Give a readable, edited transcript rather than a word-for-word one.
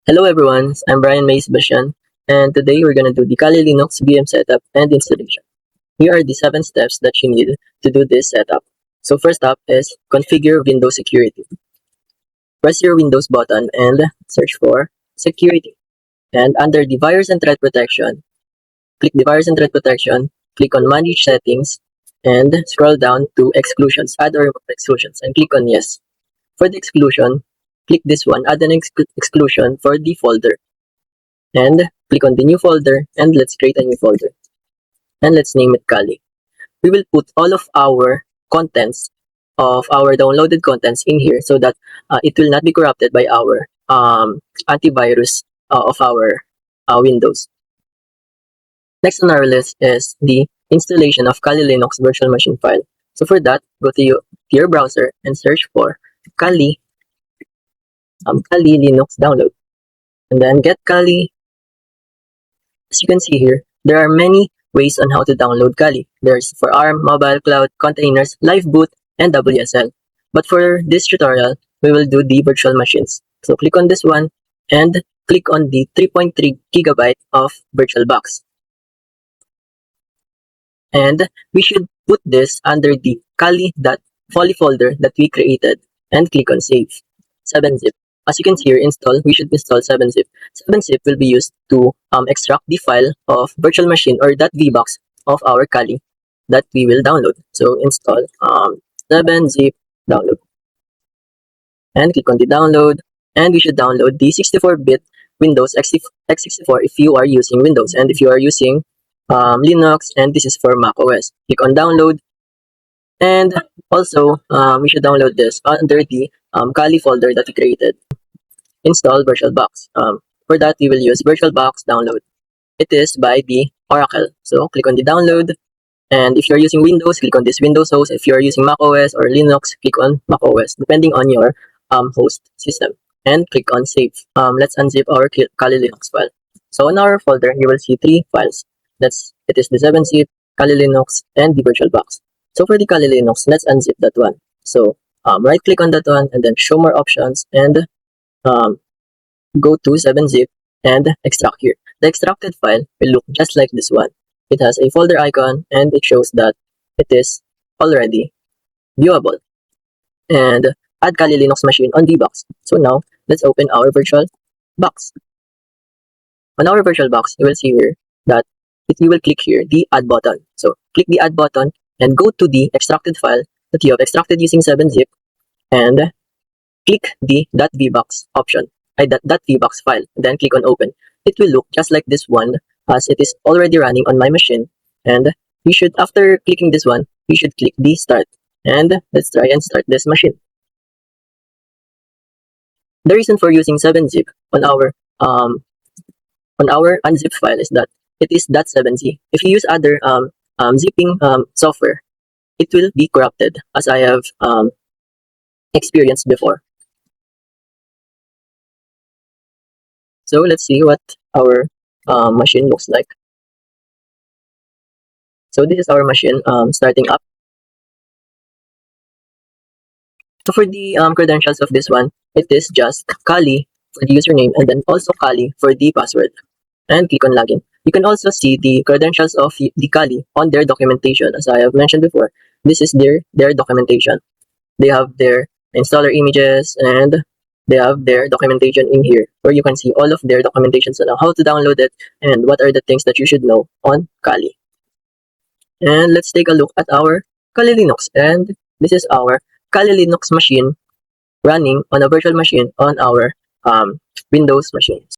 Hello everyone, I'm Brian May Sebastian, and today we're going to do the Kali Linux VM setup and installation. Here are the 7 steps that you need to do this setup. So first up is configure Windows security. Press your Windows button and search for security. And under the virus and threat protection, click the virus and threat protection, click on manage settings, and scroll down to exclusions, add or remove exclusions, and click on yes. For the exclusion, click this one, add an exclusion for the folder. And click on the new folder and let's create a new folder. And let's name it Kali. We will put all of our contents of our downloaded contents in here so that it will not be corrupted by our antivirus of our Windows. Next on our list is the installation of Kali Linux virtual machine file. So for that, go to your browser and search for Kali Linux download. And then get Kali. As you can see here, there are many ways on how to download Kali. There's for ARM, mobile, cloud, containers, live boot, and WSL. But for this tutorial, we will do the virtual machines. So click on this one and click on the 3.3 gigabyte of VirtualBox. And we should put this under the kali.folly folder that we created and click on save. 7-zip. As you can see here, we should install 7-zip. 7-zip will be used to extract the file of virtual machine or .vbox of our Kali that we will download. So install 7-zip download. And click on the download. And we should download the 64-bit Windows x64 if you are using Windows. And if you are using Linux, and this is for Mac OS. Click on download. And also, we should download this under the Kali folder that we created. Install VirtualBox. For that, we will use VirtualBox download. It is by the Oracle. So click on the download. And if you're using Windows, click on this Windows host. If you're using Mac OS or Linux, click on Mac OS, depending on your host system. And click on save. Let's unzip our Kali Linux file. So in our folder, you will see 3 files. It is the 7-zip, Kali Linux, and the VirtualBox. So for the Kali Linux, let's unzip that one. So right click on that one and then show more options and go to 7-zip and extract here. The extracted file will look just like this one. It has a folder icon and it shows that it is already viewable. And add Kali Linux machine on VBox. So now let's open our VirtualBox. On our VirtualBox, you will see here that you will click here the add button. So click the add button and go to the extracted file that you have extracted using 7-zip and click the .vbox option, .vbox file, then click on open. It will look just like this one as it is already running on my machine. And you should, after clicking this one, you should click the start. And let's try and start this machine. The reason for using 7-zip on our unzip file is that it is .7z. If you use other zipping software, it will be corrupted, as I have experienced before. So let's see what our machine looks like. So this is our machine starting up. So for the credentials of this one, it is just Kali for the username and then also Kali for the password. And click on login. You can also see the credentials of the Kali on their documentation. As I have mentioned before, this is their documentation. They have their installer images and they have their documentation in here where you can see all of their documentations on how to download it and what are the things that you should know on Kali. And let's take a look at our Kali Linux. And this is our Kali Linux machine running on a virtual machine on our Windows machine.